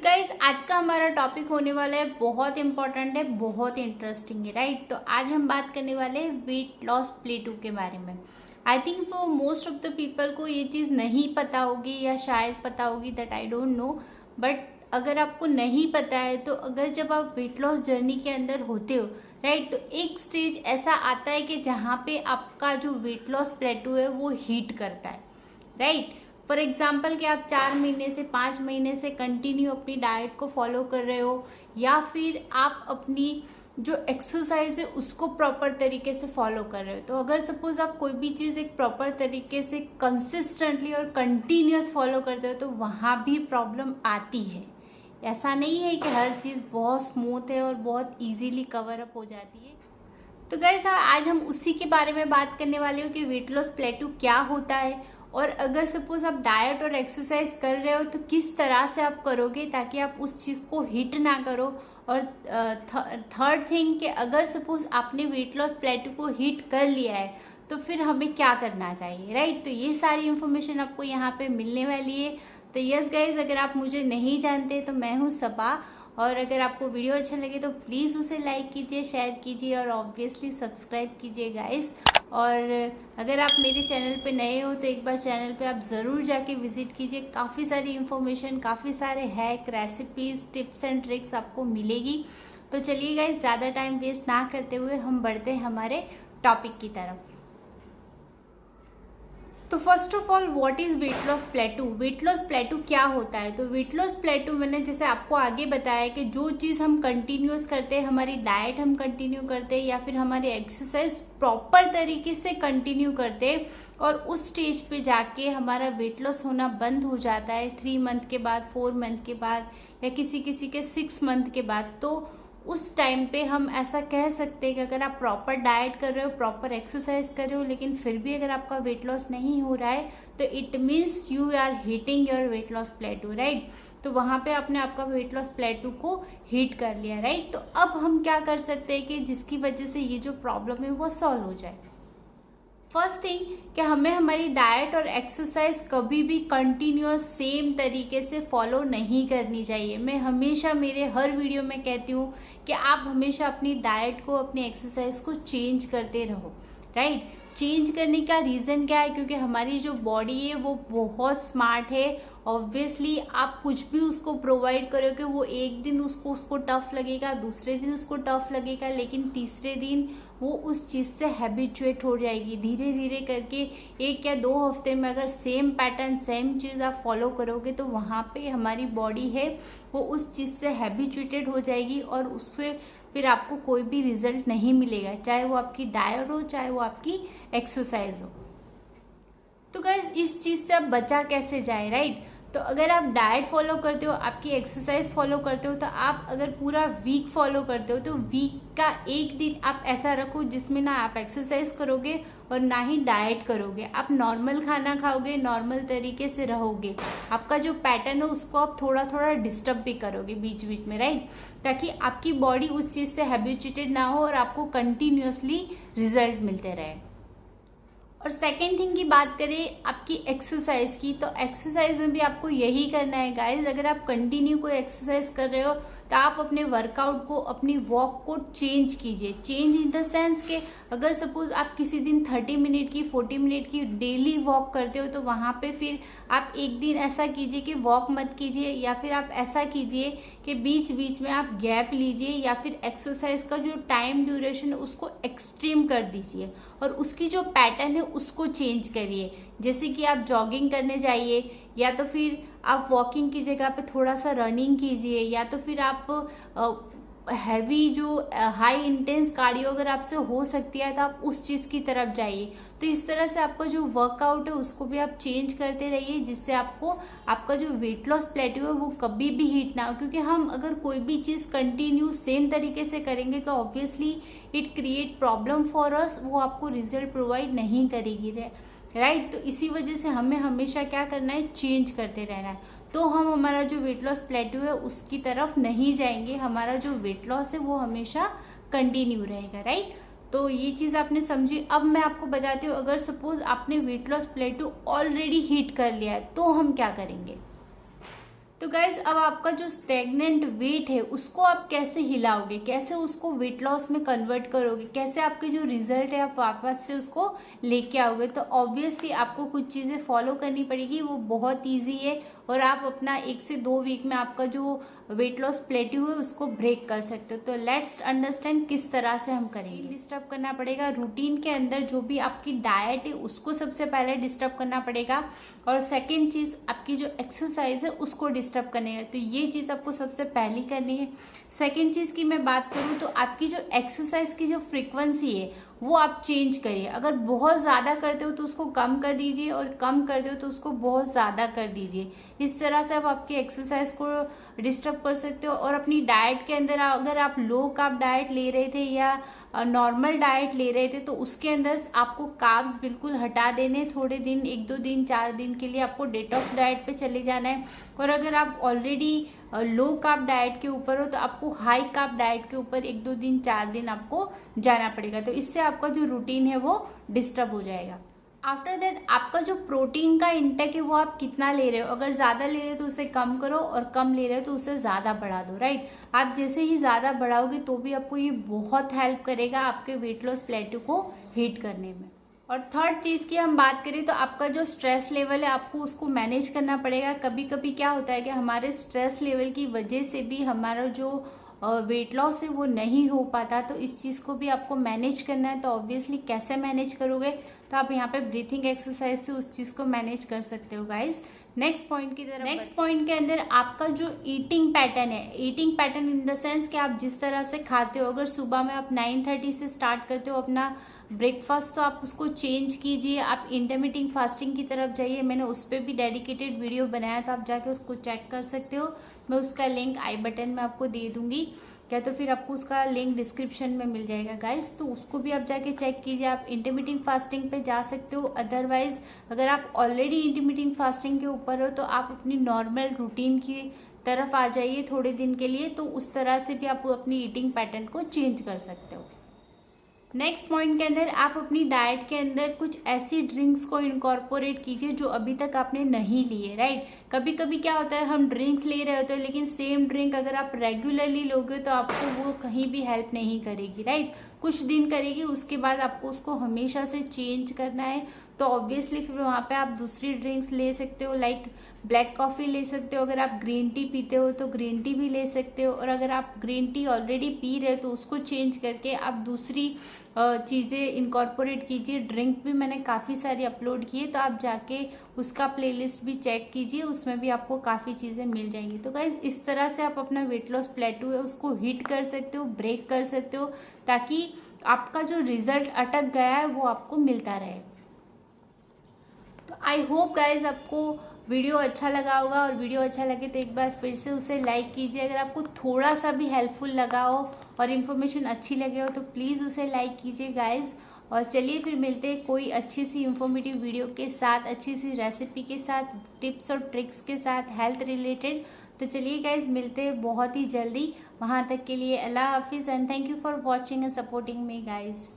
Guys आज का हमारा टॉपिक होने वाला है बहुत इंपॉर्टेंट है, बहुत इंटरेस्टिंग है, राइट। तो आज हम बात करने वाले हैं वेट लॉस प्लेटू के बारे में। I think so most of the people को ये चीज़ नहीं पता होगी या शायद पता होगी, that I don't know. But अगर आपको नहीं पता है तो अगर जब आप वेट लॉस जर्नी के अंदर होते हो, राइट, तो एक स्टेज ऐसा आता है कि जहाँ पे आपका जो वेट लॉस प्लेटू है वो हीट करता है, राइट। फॉर एग्जाम्पल कि आप 4 महीने से 5 महीने से कंटिन्यू अपनी डाइट को फॉलो कर रहे हो, या फिर आप अपनी जो एक्सरसाइज है उसको प्रॉपर तरीके से फॉलो कर रहे हो। तो अगर सपोज आप कोई भी चीज़ एक प्रॉपर तरीके से कंसिस्टेंटली और कंटिन्यूस फॉलो करते हो तो वहाँ भी प्रॉब्लम आती है। ऐसा नहीं है कि हर चीज़ बहुत स्मूथ है और बहुत इजीली कवर अप हो जाती है। तो गाइस आज हम उसी के बारे में बात करने वाले हो कि वेट लॉस प्लेटू क्या होता है, और अगर सपोज आप डाइट और एक्सरसाइज कर रहे हो तो किस तरह से आप करोगे ताकि आप उस चीज़ को हिट ना करो। और थर्ड थिंग कि अगर सपोज आपने वेट लॉस प्लेटू को हिट कर लिया है तो फिर हमें क्या करना चाहिए, राइट। तो ये सारी इन्फॉर्मेशन आपको यहाँ पे मिलने वाली है। तो यस गाइज, अगर आप मुझे नहीं जानते तो मैं हूँ सबा, और अगर आपको वीडियो अच्छा लगे तो प्लीज़ उसे लाइक कीजिए, शेयर कीजिए और ऑब्वियसली सब्सक्राइब कीजिए गाइस। और अगर आप मेरे चैनल पे नए हो तो एक बार चैनल पे आप ज़रूर जाके विज़िट कीजिए। काफ़ी सारी इन्फॉर्मेशन, काफ़ी सारे hack, recipes, tips and tricks आपको मिलेगी। तो चलिए गाइस, ज़्यादा टाइम वेस्ट ना करते हुए हम बढ़ते हैं हमारे टॉपिक की तरफ। तो first of all, what is wait loss प्लेटू? Wait loss प्लेटू क्या होता है? तो वेट लॉस प्लेटू मैंने जैसे आपको आगे बताया कि जो चीज़ हम कंटिन्यूस करते हैं, हमारी डाइट हम कंटिन्यू करते हैं या फिर हमारी एक्सरसाइज प्रॉपर तरीके से कंटिन्यू करते हैं और उस स्टेज पे जाके हमारा वेट लॉस होना बंद हो जाता है 3 मंथ के बाद, 4 मंथ के बाद, या किसी किसी के 6 मंथ के बाद। तो उस टाइम पे हम ऐसा कह सकते हैं कि अगर आप प्रॉपर डाइट कर रहे हो, प्रॉपर एक्सरसाइज कर रहे हो, लेकिन फिर भी अगर आपका वेट लॉस नहीं हो रहा है तो it means you are hitting your weight loss plateau, right. तो वहाँ पे आपने आपका वेट लॉस प्लेटू को हिट कर लिया, राइट। तो अब हम क्या कर सकते हैं कि जिसकी वजह से ये जो प्रॉब्लम है वो सॉल्व हो जाए। फर्स्ट थिंग कि हमें हमारी डाइट और एक्सरसाइज कभी भी कंटिन्यूअस सेम तरीके से फॉलो नहीं करनी चाहिए। मैं हमेशा मेरे हर वीडियो में कहती हूँ कि आप हमेशा अपनी डाइट को, अपनी एक्सरसाइज को चेंज करते रहो, राइट। चेंज करने का रीज़न क्या है? क्योंकि हमारी जो बॉडी है वो बहुत स्मार्ट है। ऑब्वियसली आप कुछ भी उसको प्रोवाइड करोगे, वो एक दिन उसको टफ लगेगा, दूसरे दिन उसको टफ लगेगा, लेकिन तीसरे दिन वो उस चीज़ से हैबिचुएट हो जाएगी। धीरे धीरे करके 1 या 2 हफ्ते में अगर सेम पैटर्न, सेम चीज़ आप फॉलो करोगे तो वहाँ पे हमारी बॉडी है वो उस चीज़ से हैबिचुएटेड हो जाएगी और उससे फिर आपको कोई भी रिजल्ट नहीं मिलेगा, चाहे वो आपकी डाइट हो, चाहे वो आपकी एक्सरसाइज हो। तो गाइस, इस चीज़ से आप बचा कैसे जाए, राइट। तो अगर आप डाइट फॉलो करते हो, आपकी एक्सरसाइज फॉलो करते हो, तो आप अगर पूरा वीक फॉलो करते हो तो वीक का एक दिन आप ऐसा रखो जिसमें ना आप एक्सरसाइज करोगे और ना ही डाइट करोगे। आप नॉर्मल खाना खाओगे, नॉर्मल तरीके से रहोगे। आपका जो पैटर्न है उसको आप थोड़ा थोड़ा डिस्टर्ब भी करोगे बीच बीच में, राइट, ताकि आपकी बॉडी उस चीज़ से हैबिचुएटेड ना हो और आपको कंटिन्यूसली रिजल्ट मिलते रहे। और सेकेंड थिंग की बात करें आपकी एक्सरसाइज की, तो एक्सरसाइज में भी आपको यही करना है गाइज। अगर आप कंटिन्यू कोई एक्सरसाइज कर रहे हो तो आप अपने वर्कआउट को, अपनी वॉक को चेंज कीजिए। चेंज इन द सेंस के अगर सपोज आप किसी दिन 30 मिनट की, 40 मिनट की डेली वॉक करते हो तो वहाँ पे फिर आप एक दिन ऐसा कीजिए कि वॉक मत कीजिए, या फिर आप ऐसा कीजिए कि बीच बीच में आप गैप लीजिए, या फिर एक्सरसाइज का जो टाइम ड्यूरेशन है उसको एक्सट्रीम कर दीजिए और उसकी जो पैटर्न है उसको चेंज करिए। जैसे कि आप जॉगिंग करने जाइए, या तो फिर आप वॉकिंग की जगह पे थोड़ा सा रनिंग कीजिए, या तो फिर आप हैवी जो हाई इंटेंस कार्डियो अगर आपसे हो सकती है तो आप उस चीज़ की तरफ जाइए। तो इस तरह से आपका जो वर्कआउट है उसको भी आप चेंज करते रहिए, जिससे आपको आपका जो वेट लॉस प्लेटू है वो कभी भी हिट ना हो। क्योंकि हम अगर कोई भी चीज़ कंटिन्यू सेम तरीके से करेंगे तो obviously it create problem for us, वो आपको रिजल्ट प्रोवाइड नहीं करेगी, राइट। तो इसी वजह से हमें हमेशा क्या करना है, चेंज करते रहना है। तो हम हमारा जो वेट लॉस प्लेटू है उसकी तरफ नहीं जाएंगे, हमारा जो वेट लॉस है वो हमेशा कंटिन्यू रहेगा, राइट। तो ये चीज़ आपने समझी। अब मैं आपको बताती हूँ, अगर सपोज आपने वेट लॉस प्लेटू ऑलरेडी हिट कर लिया है तो हम क्या करेंगे। तो गाइज अब आपका जो स्टेगनेंट वेट है उसको आप कैसे हिलाओगे, कैसे उसको वेट लॉस में कन्वर्ट करोगे, कैसे आपके जो रिजल्ट है आप वापस से उसको लेके आओगे। तो ऑब्वियसली आपको कुछ चीज़ें फॉलो करनी पड़ेगी, वो बहुत ईजी है और आप अपना 1 से 2 वीक में आपका जो वेट लॉस प्लेट्यू है उसको ब्रेक कर सकते हो। तो लेट्स अंडरस्टैंड किस तरह से हम करेंगे। डिस्टर्ब करना पड़ेगा रूटीन के अंदर, जो भी आपकी डाइट है उसको सबसे पहले डिस्टर्ब करना पड़ेगा, और सेकेंड चीज़ आपकी जो एक्सरसाइज है उसको डिस्टर्ब करनी है। तो ये चीज़ आपको सबसे पहली करनी है। सेकेंड चीज़ की मैं बात करूँ तो आपकी जो एक्सरसाइज की जो फ्रीक्वेंसी है वो आप चेंज करिए। अगर बहुत ज़्यादा करते हो तो उसको कम कर दीजिए, और कम करते हो तो उसको बहुत ज़्यादा कर दीजिए। इस तरह से आप आपकी एक्सरसाइज को डिस्टर्ब कर सकते हो। और अपनी डाइट के अंदर अगर आप लो कार्ब डाइट ले रहे थे या नॉर्मल डाइट ले रहे थे तो उसके अंदर आपको कार्ब्स बिल्कुल हटा देने, थोड़े दिन 1-2 दिन 4 दिन के लिए आपको डिटॉक्स डाइट पे चले जाना है। और अगर आप ऑलरेडी लो कार्ब डाइट के ऊपर हो तो आपको हाई कार्ब डाइट के ऊपर 1-2 दिन 4 दिन आपको जाना पड़ेगा। तो इससे आपका जो रूटीन है वो डिस्टर्ब हो जाएगा। आफ्टर दैट आपका जो प्रोटीन का इंटेक है वो आप कितना ले रहे हो, अगर ज़्यादा ले रहे हो तो उसे कम करो, और कम ले रहे हो तो उसे ज़्यादा बढ़ा दो, राइट। आप जैसे ही ज़्यादा बढ़ाओगे तो भी आपको ये बहुत हेल्प करेगा आपके वेट लॉस प्लेट्यू को हिट करने में। और थर्ड चीज़ की हम बात करें तो आपका जो स्ट्रेस लेवल है आपको उसको मैनेज करना पड़ेगा। कभी कभी क्या होता है कि हमारे स्ट्रेस लेवल की वजह से भी हमारा जो वेट लॉस है वो नहीं हो पाता, तो इस चीज़ को भी आपको मैनेज करना है। तो ऑब्वियसली कैसे मैनेज करोगे, तो आप यहाँ पे ब्रीथिंग एक्सरसाइज से उस चीज़ को मैनेज कर सकते हो गाइज। नेक्स्ट पॉइंट की तरफ, नेक्स्ट पॉइंट के अंदर आपका जो ईटिंग पैटर्न है, eating pattern in the sense कि आप जिस तरह से खाते हो, अगर सुबह में आप 9:30 से स्टार्ट करते हो अपना ब्रेकफास्ट तो आप उसको चेंज कीजिए। आप इंटरमिटेंट फास्टिंग की तरफ जाइए, मैंने उस पर भी डेडिकेटेड वीडियो बनाया तो आप जाके उसको चेक कर सकते हो। मैं उसका लिंक आई बटन में आपको दे दूंगी, या तो फिर आपको उसका लिंक डिस्क्रिप्शन में मिल जाएगा गाइस, तो उसको भी आप जाके चेक कीजिए। आप इंटरमिटेंट फास्टिंग पे जा सकते हो। अदरवाइज अगर आप ऑलरेडी इंटरमिटेंट फास्टिंग के ऊपर हो तो आप अपनी नॉर्मल रूटीन की तरफ आ जाइए थोड़े दिन के लिए, तो उस तरह से भी आप अपनी ईटिंग पैटर्न को चेंज कर सकते हो। नेक्स्ट पॉइंट के अंदर आप अपनी डाइट के अंदर कुछ ऐसी ड्रिंक्स को इनकॉर्पोरेट कीजिए जो अभी तक आपने नहीं ली है, राइट। कभी कभी क्या होता है हम ड्रिंक्स ले रहे होते हैं लेकिन सेम ड्रिंक अगर आप रेगुलरली लोगे तो आपको वो कहीं भी हेल्प नहीं करेगी, राइट। कुछ दिन करेगी, उसके बाद आपको उसको हमेशा से चेंज करना है। तो ऑब्वियसली फिर वहाँ पे आप दूसरी ड्रिंक्स ले सकते हो, लाइक ब्लैक कॉफ़ी ले सकते हो। अगर आप ग्रीन टी पीते हो तो ग्रीन टी भी ले सकते हो, और अगर आप ग्रीन टी ऑलरेडी पी रहे हो तो उसको चेंज करके आप दूसरी चीज़ें इनकॉर्पोरेट कीजिए। ड्रिंक भी मैंने काफ़ी सारी अपलोड की है, तो आप जाके उसका प्लेलिस्ट भी चेक कीजिए, उसमें भी आपको काफ़ी चीज़ें मिल जाएंगी। तो गाइज इस तरह से आप अपना वेट लॉस प्लेट्यू है उसको हिट कर सकते हो, ब्रेक कर सकते हो, ताकि आपका जो रिजल्ट अटक गया है वो आपको मिलता रहे। तो आई होप गाइज आपको वीडियो अच्छा लगा होगा, और वीडियो अच्छा लगे तो एक बार फिर से उसे लाइक कीजिए। अगर आपको थोड़ा सा भी हेल्पफुल लगा हो और इन्फॉर्मेशन अच्छी लगे हो तो प्लीज़ उसे लाइक कीजिए गाइज। और चलिए फिर मिलते हैं कोई अच्छी सी इन्फॉर्मेटिव वीडियो के साथ, अच्छी सी रेसिपी के साथ, टिप्स और ट्रिक्स के साथ हेल्थ रिलेटेड। तो चलिए गाइज मिलते हैं बहुत ही जल्दी। वहाँ तक के लिए अल्लाह हाफिज़ and thank you for watching and supporting me guys.